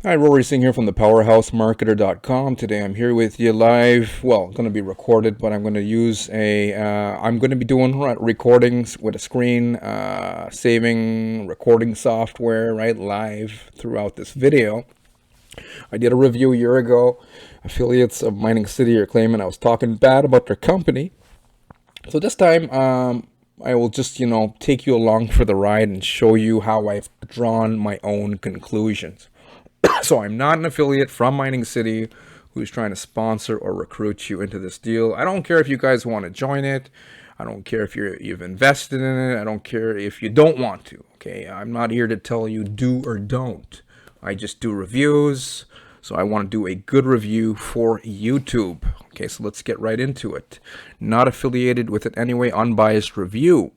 Hi, Rory Singh here from the powerhousemarketer.com. Today I'm here with you live. Well, going to be recorded, but I'm going to use I'm going to be doing recordings with a screen saving recording software, right, live throughout this video. I did a review a year ago. Affiliates of Mining City are claiming I was talking bad about their company. So this time, I will just, take you along for the ride and show you how I've drawn my own conclusions. So I'm not an affiliate from Mining City who's trying to sponsor or recruit you into this deal. I don't care if you guys want to join it. I don't care if you've invested in it. I don't care if you don't want to. Okay, I'm not here to tell you do or don't. I just do reviews. So I want to do a good review for YouTube. Okay, so let's get right into it. Not affiliated with it anyway, unbiased review.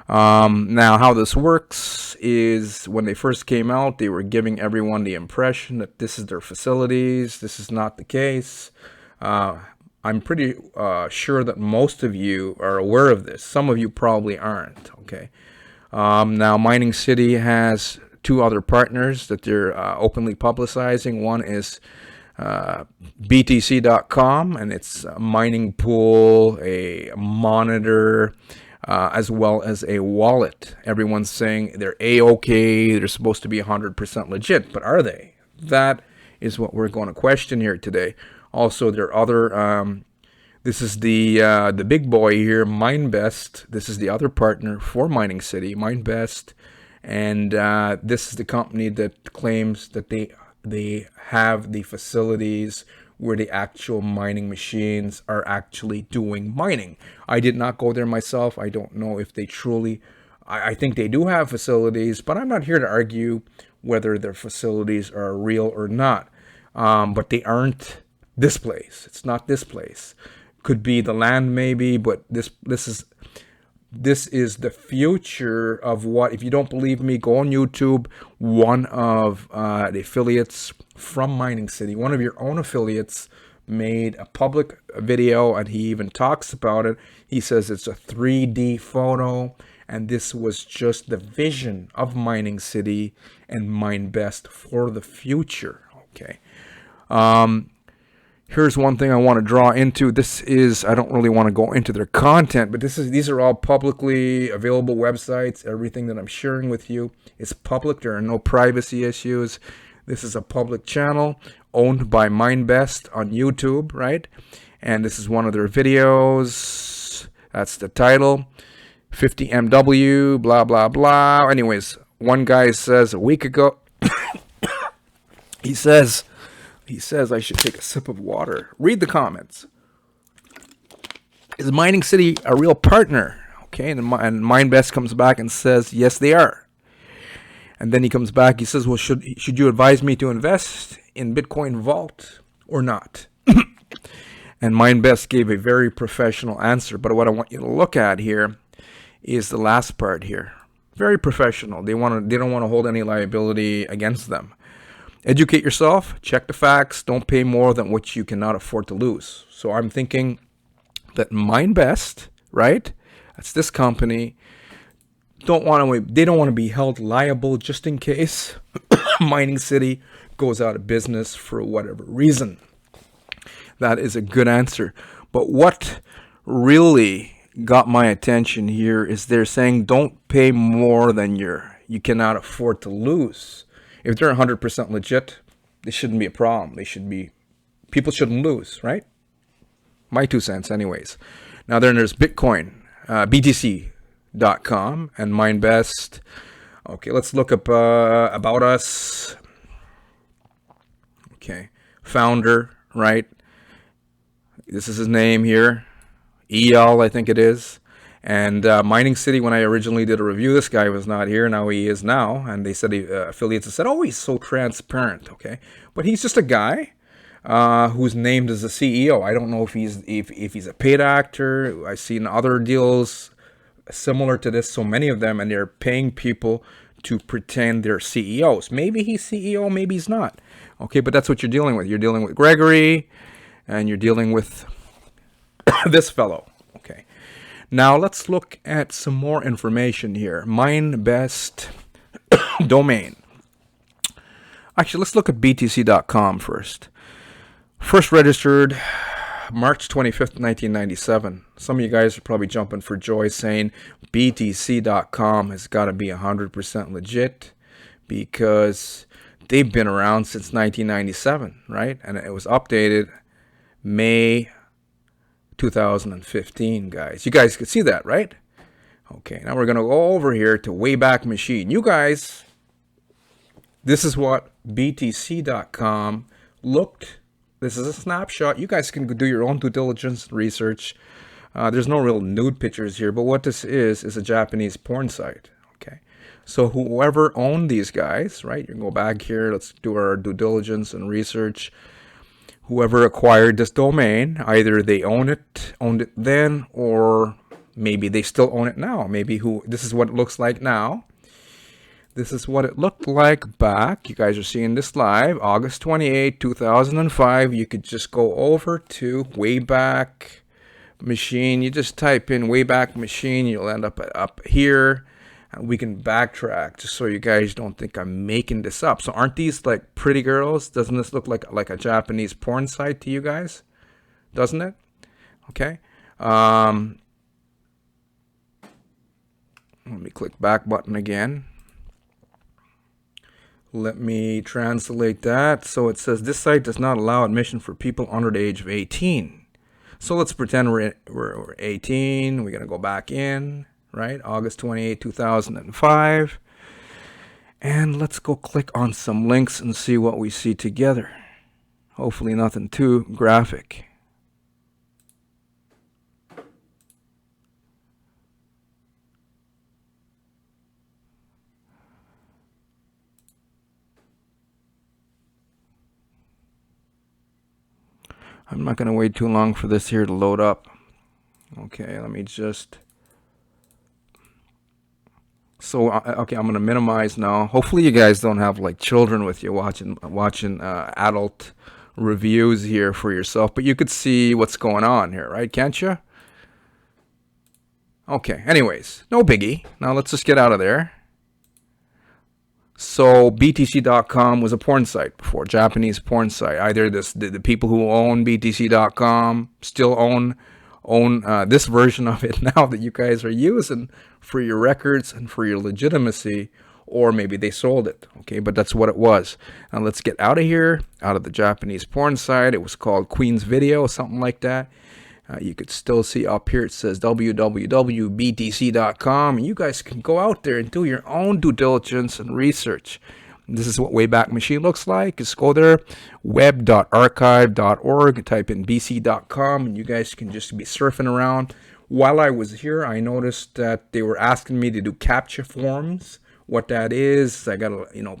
Now, how this works is when they first came out, they were giving everyone the impression that this is their facilities. This is not the case. I'm pretty sure that most of you are aware of this. Some of you probably aren't. Okay. Now, Mining City has two other partners that they're openly publicizing. One is BTC.com, and it's a mining pool, a monitor, as well as a wallet. Everyone's saying they're A-OK, they're supposed to be 100% legit, but are they? That is what we're going to question here today. Also, there are other, this is the big boy here, MineBest. This is the other partner for Mining City, MineBest, and this is the company that claims that they have the facilities where the actual mining machines are actually doing mining. I did not go there myself. I don't know if they truly, I think they do have facilities, but I'm not here to argue whether their facilities are real or not. But they aren't this place. It's not this place. Could be the land maybe, but this is the future of what, if you don't believe me, go on YouTube. One of the affiliates from Mining City, one of your own affiliates, made a public video, and he even talks about it. He says it's a 3D photo, and this was just the vision of Mining City and MineBest for the future. Okay. Here's one thing I want to draw into. This is, I don't really want to go into their content, but these are all publicly available websites. Everything that I'm sharing with you is public. There are no privacy issues. This is a public channel owned by MineBest on YouTube, right? And this is one of their videos. That's the title. 50MW, blah, blah, blah. Anyways, one guy says a week ago, he says I should take a sip of water. Read the comments. Is Mining City a real partner? Okay, and MineBest comes back and says, yes, they are. And then he comes back, he says, well, should you advise me to invest in Bitcoin Vault or not? And MineBest gave a very professional answer. But what I want you to look at here is the last part here. Very professional. They don't want to hold any liability against them. Educate yourself, check the facts, don't pay more than what you cannot afford to lose. So I'm thinking that MineBest, right? That's this company. They don't want to be held liable just in case Mining City goes out of business for whatever reason. That is a good answer. But what really got my attention here is they're saying don't pay more than you cannot afford to lose. If they're 100% legit, this shouldn't be a problem. People shouldn't lose, right? My 2 cents anyways. Now then there's Bitcoin, BTC.com and MineBest. Okay, let's look up about us. Okay, founder, right? This is his name here. EL, I think it is. And Mining City, when I originally did a review, this guy was not here. Now he is now. And they said, affiliates have said, oh, he's so transparent. Okay. But he's just a guy who's named as a CEO. I don't know if he's a paid actor. I've seen other deals similar to this, so many of them, and they're paying people to pretend they're CEOs. Maybe he's CEO, maybe he's not. Okay, but that's what you're dealing with. You're dealing with Gregory, and you're dealing with this fellow. Okay. Now let's look at some more information here. MineBest domain. Actually, let's look at BTC.com first. First registered March 25th, 1997. Some of you guys are probably jumping for joy saying BTC.com has got to be 100% legit because they've been around since 1997, right? And it was updated May 2015, guys. You guys could see that, right? Okay, now we're going to go over here to Wayback Machine. You guys, this is what BTC.com looked. This is a snapshot. You guys can do your own due diligence research. There's no real nude pictures here, but what this is a Japanese porn site. Okay, so whoever owned these guys, right? You can go back here. Let's do our due diligence and research. Whoever acquired this domain, either they owned it then, or maybe they still own it now. Maybe this is what it looks like now. This is what it looked like back. You guys are seeing this live, August 28, 2005. You could just go over to Wayback Machine. You just type in Wayback Machine. You'll end up here. And we can backtrack just so you guys don't think I'm making this up. So aren't these like pretty girls? Doesn't this look like a Japanese porn site to you guys? Doesn't it? Okay. Let me click back button again. Let me translate that. So it says this site does not allow admission for people under the age of 18. So let's pretend we're 18. We're going to go back in, right? August 28, 2005. And let's go click on some links and see what we see together. Hopefully nothing too graphic. I'm not going to wait too long for this here to load up. Okay, let me just... So, okay, I'm going to minimize now. Hopefully you guys don't have like children with you watching adult reviews here for yourself. But you could see what's going on here, right? Can't you? Okay, anyways, no biggie. Now let's just get out of there. So BTC.com was a porn site before, Japanese porn site. Either the people who own BTC.com still own this version of it now that you guys are using for your records and for your legitimacy, or maybe they sold it. Okay, but that's what it was. Now let's get out of here, out of the Japanese porn site. It was called Queen's Video, something like that. You could still see up here it says www.btc.com, and you guys can go out there and do your own due diligence and research. This is what Wayback Machine looks like. Just go there, web.archive.org, type in bc.com, and you guys can just be surfing around. While I was here, I noticed that they were asking me to do CAPTCHA forms. What that is, I got to,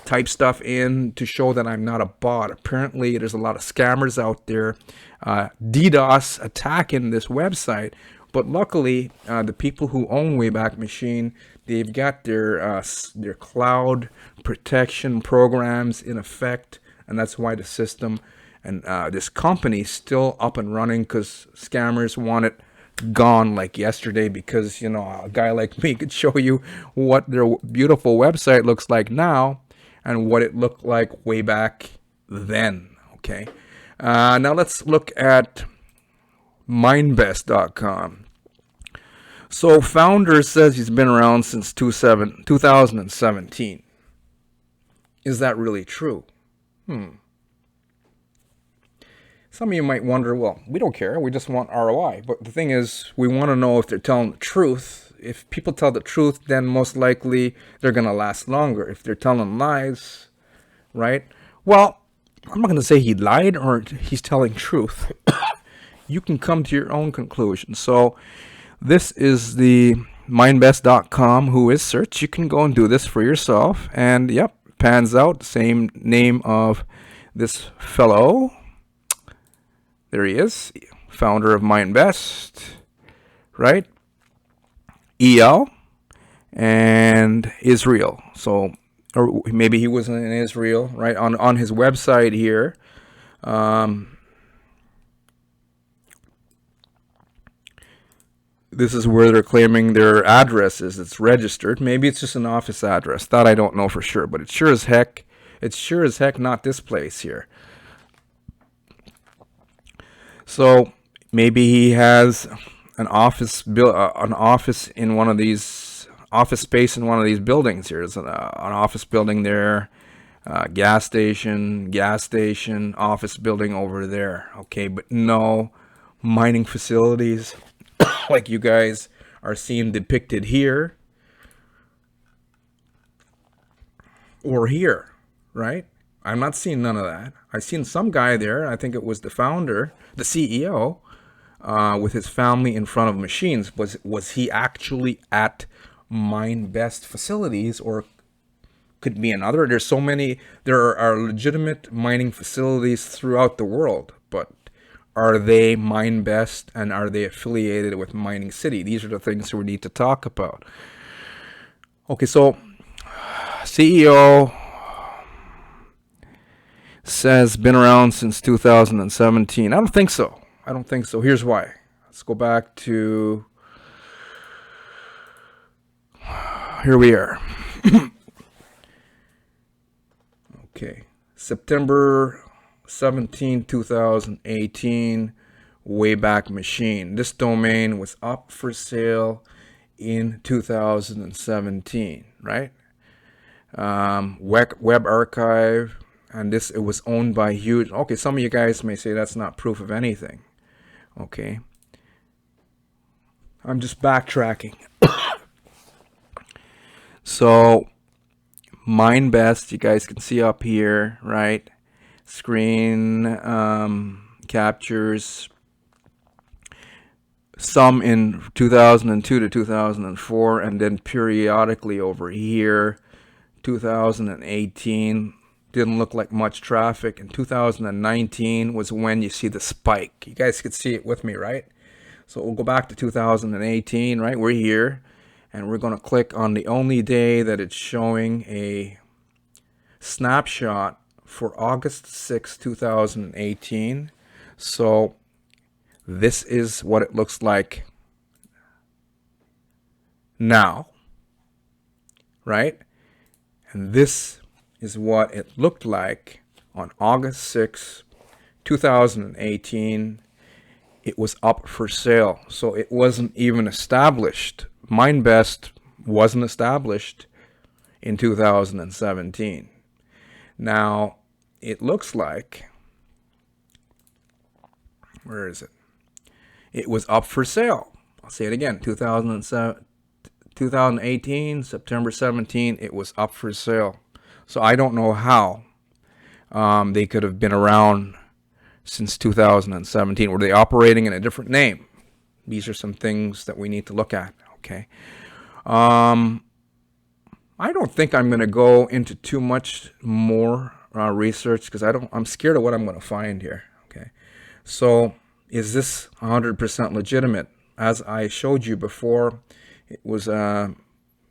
type stuff in to show that I'm not a bot. Apparently, there's a lot of scammers out there, DDoS attacking this website. But luckily, the people who own Wayback Machine, they've got their cloud protection programs in effect, and that's why the system and this company is still up and running, because scammers want it gone like yesterday, because a guy like me could show you what their beautiful website looks like now and what it looked like way back then. Okay, now let's look at mindbest.com. So founder says he's been around since 2017. Is that really true? Some of you might wonder, well, we don't care. We just want ROI. But the thing is, we want to know if they're telling the truth. If people tell the truth, then most likely they're going to last longer. If they're telling lies, right? Well, I'm not going to say he lied or he's telling truth. You can come to your own conclusion. So this is the mindbest.com who is search. You can go and do this for yourself. And yep, pans out. Same name of this fellow. There he is, founder of MindBest, right? EL and Israel. So, or maybe he was in Israel, right? On his website here. This is where they're claiming their address is. It's registered. Maybe it's just an office address. That I don't know for sure, but it's sure as heck not this place here. So maybe he has an office in one of these office space in one of these buildings here. There's an office building there, gas station, office building over there. Okay, but no mining facilities like you guys are seeing depicted here or here, right? I'm not seeing none of that. I seen some guy there. I think it was the founder, the CEO, with his family in front of machines. Was he actually at MineBest facilities, or could be another? There's so many. There are legitimate mining facilities throughout the world, but are they MineBest and are they affiliated with Mining City? These are the things we need to talk about. Okay, so CEO says been around since 2017. I don't think so. Here's why. Let's go back to, here we are. Okay, September 17, 2018, Wayback Machine. This domain was up for sale in 2017, right? Web Archive, and it was owned by huge. Okay, some of you guys may say that's not proof of anything. Okay, I'm just backtracking. So MineBest, you guys can see up here, right? Screen captures, some in 2002 to 2004, and then periodically over here, 2018. Didn't look like much traffic. In 2019 was when you see the spike. You guys could see it with me, right? So we'll go back to 2018, right? We're here, and we're going to click on the only day that it's showing a snapshot for August 6, 2018. So this is what it looks like now, right? And this is what it looked like on August 6, 2018. It was up for sale. So it wasn't even established. MineBest wasn't established in 2017. Now, it looks like, where is it? It was up for sale. I'll say it again, 2018, September 17, it was up for sale. So I don't know how they could have been around since 2017. Were they operating in a different name? These are some things that we need to look at, okay? I don't think I'm going to go into too much more research because I'm scared of what I'm going to find here, okay? So is this 100% legitimate? As I showed you before, it was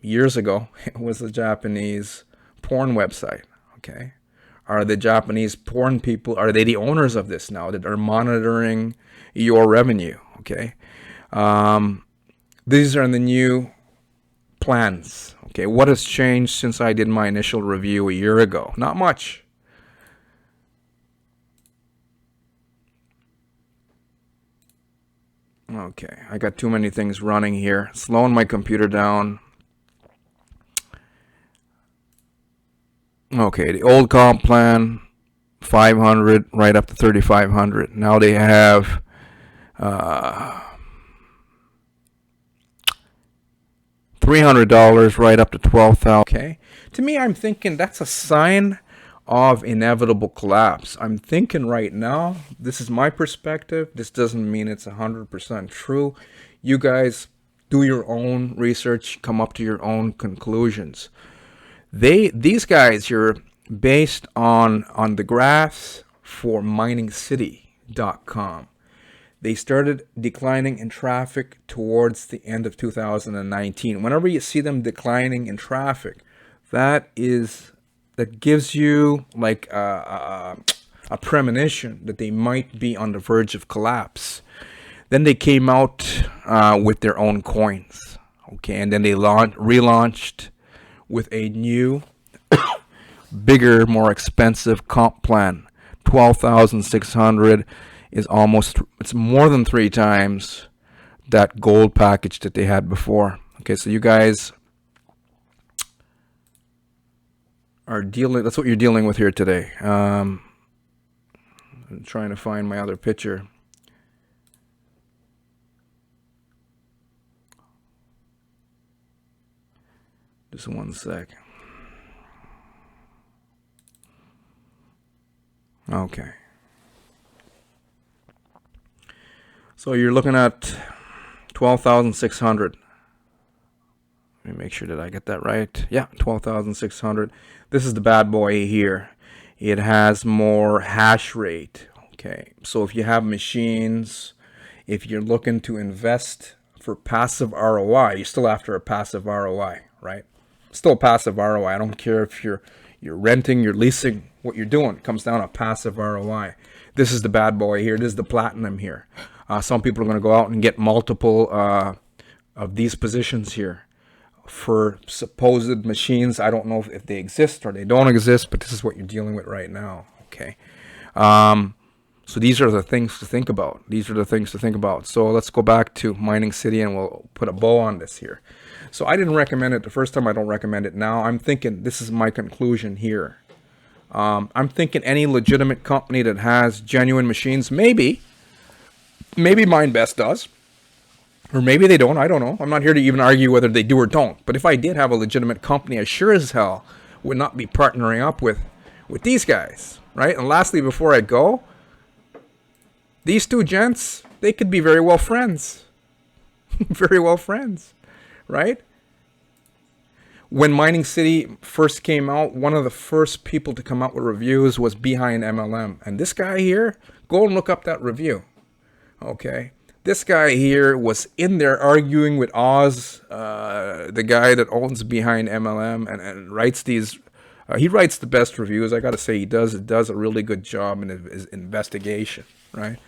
years ago, it was a Japanese porn website, okay? Are the Japanese porn people, are they the owners of this now that are monitoring your revenue, okay? These are the new plans, okay? What has changed since I did my initial review a year ago? Not much. Okay, I got too many things running here. Slowing my computer down. Okay, the old comp plan, 500 right up to 3,500. Now they have $300 right up to 12,000. Okay, to me, I'm thinking that's a sign of inevitable collapse. I'm thinking right now, this is my perspective. This doesn't mean it's 100% true. You guys do your own research, come up to your own conclusions. These guys here, based on the graphs for miningscity.com, they started declining in traffic towards the end of 2019. Whenever you see them declining in traffic, that gives you like a premonition that they might be on the verge of collapse. Then they came out with their own coins. Okay, and then they relaunched with a new, bigger, more expensive comp plan. 12,600 is it's more than 3 times that gold package that they had before. Okay, so you guys are that's what you're dealing with here today. I'm trying to find my other picture. Just one sec. Okay. So you're looking at 12,600. Let me make sure that I get that right. Yeah, 12,600. This is the bad boy here. It has more hash rate. Okay. So if you have machines, if you're looking to invest for passive ROI, you're still after a passive ROI, right? Still passive ROI. I don't care if you're renting, you're leasing, what you're doing. It comes down to passive ROI. This is the bad boy here. This is the platinum here. Some people are going to go out and get multiple of these positions here for supposed machines. I don't know if they exist or they don't exist, but this is what you're dealing with right now. Okay. So these are the things to think about. So let's go back to Mining City and we'll put a bow on this here. So I didn't recommend it the first time. I don't recommend it now. I'm thinking, this is my conclusion here. I'm thinking any legitimate company that has genuine machines, maybe MindBest does, or maybe they don't. I don't know. I'm not here to even argue whether they do or don't. But if I did have a legitimate company, I sure as hell would not be partnering up with these guys, right? And lastly, before I go, these two gents, they could be very well friends. Very well friends, right? When Mining City first came out, one of the first people to come out with reviews was Behind MLM. And this guy here, go and look up that review. Okay. This guy here was in there arguing with Oz, the guy that owns Behind MLM, and writes these. He writes the best reviews. I got to say, he does a really good job in his investigation, right?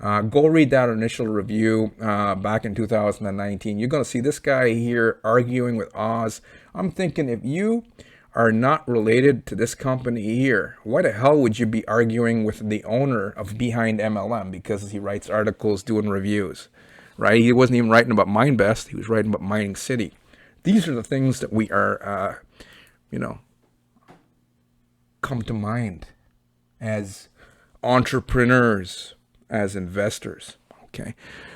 Go read that initial review back in 2019. You're going to see this guy here arguing with Oz. I'm thinking, if you are not related to this company here, why the hell would you be arguing with the owner of Behind MLM? Because he writes articles, doing reviews, right? He wasn't even writing about MindBest. He was writing about Mining City. These are the things that we are, come to mind as entrepreneurs, as investors. Okay,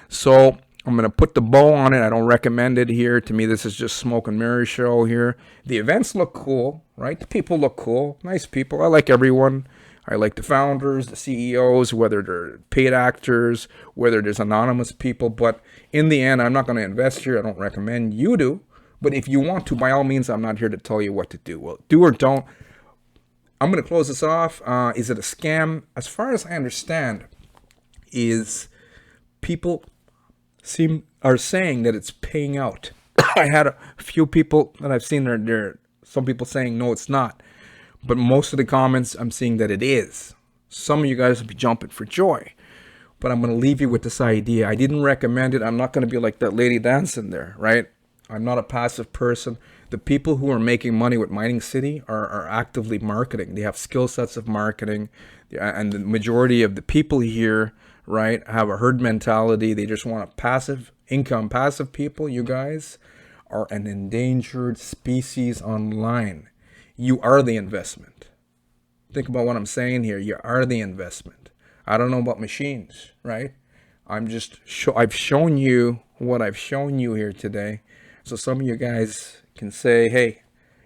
so I'm going to put the bow on it. I don't recommend it here. To me, this is just smoke and mirror show here. The events look cool, right? The people look cool. Nice people. I like everyone. I like the founders, the CEOs, whether they're paid actors, whether there's anonymous people. But in the end, I'm not going to invest here. I don't recommend you do. But if you want to, by all means, I'm not here to tell you what to do. Well, do or don't. I'm going to close this off. Is it a scam? As far as I understand, is people are saying that it's paying out. I had a few people that I've seen there. Some people saying no, it's not, but most of the comments I'm seeing that it is. Some of you guys will be jumping for joy, but I'm going to leave you with this idea. I didn't recommend it. I'm not going to be like that lady dancing there, right? I'm not a passive person. The people who are making money with Mining City are actively marketing. They have skill sets of marketing, and the majority of the people here, right, have a herd mentality. They just want a passive income. Passive people, you guys are an endangered species online. You are the investment. Think about what I'm saying here. You are the investment. I don't know about machines, right? I've shown you what I've shown you here today. So some of you guys can say, hey,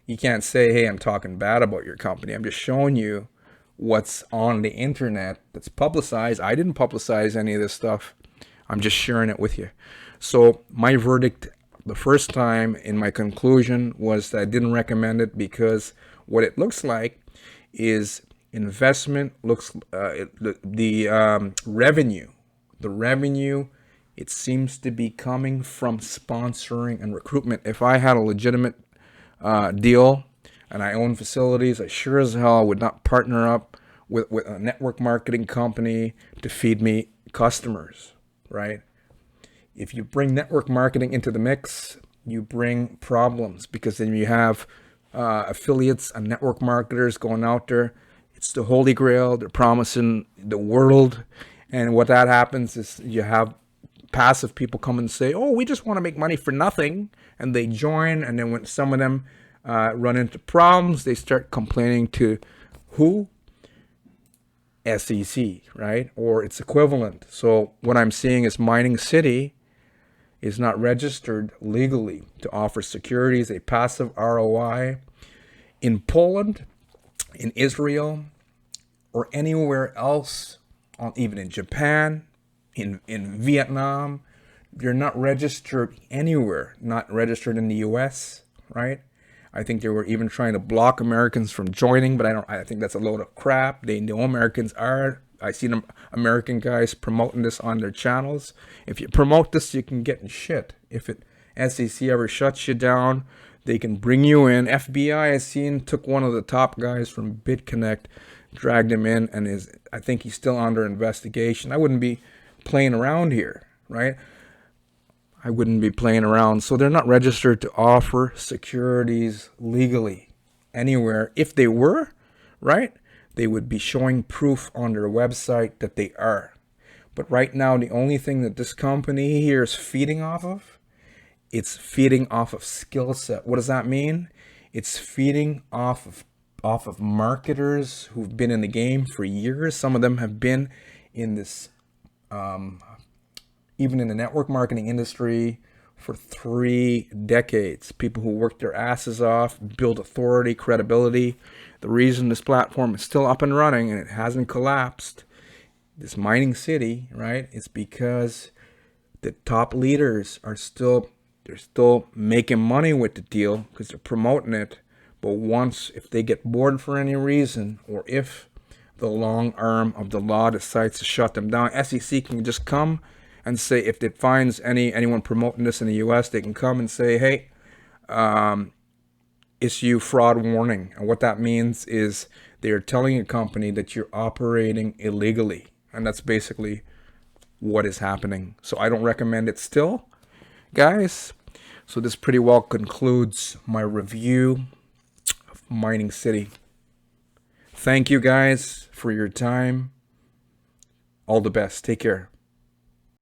you can't say, hey, I'm talking bad about your company. I'm just showing you what's on the internet that's publicized. I didn't publicize any of this stuff. I'm just sharing it with you. So my verdict the first time in my conclusion was that I didn't recommend it, because what it looks like is investment looks the revenue, it seems to be coming from sponsoring and recruitment. If I had a legitimate deal and I own facilities, I sure as hell would not partner up with a network marketing company to feed me customers, right? If you bring network marketing into the mix, you bring problems, because then you have affiliates and network marketers going out there. It's the holy grail. They're promising the world. And what that happens is you have passive people come and say, oh, we just want to make money for nothing. And they join. And then when some of them run into problems, they start complaining to who? SEC, right? Or its equivalent. So what I'm seeing is Mining City is not registered legally to offer securities, a passive ROI. In Poland, in Israel, or anywhere else, even in Japan, in Vietnam, they're not registered anywhere, not registered in the US, right? I think they were even trying to block Americans from joining, but I think that's a load of crap. They know Americans are. I see them American guys promoting this on their channels. If you promote this, you can get in shit. If SEC ever shuts you down, they can bring you in. FBI, I seen, took one of the top guys from BitConnect, dragged him in, and I think he's still under investigation. I wouldn't be playing around here, right? I wouldn't be playing around. So they're not registered to offer securities legally anywhere. If they were, right, they would be showing proof on their website that they are. But right now, the only thing that this company here is feeding off of, it's feeding off of skill set. What does that mean? It's feeding off of marketers who've been in the game for years. Some of them have been in this, even in the network marketing industry for 3 decades. People who worked their asses off, build authority, credibility. The reason this platform is still up and running and it hasn't collapsed, this Mining City, right, is because the top leaders are still making money with the deal because they're promoting it. But if they get bored for any reason, or if the long arm of the law decides to shut them down, SEC can just come and say, if it finds anyone promoting this in the US, they can come and say, hey, issue fraud warning. And what that means is they are telling a company that you're operating illegally. And that's basically what is happening. So I don't recommend it still, guys. So this pretty well concludes my review of Mining City. Thank you guys for your time. All the best. Take care.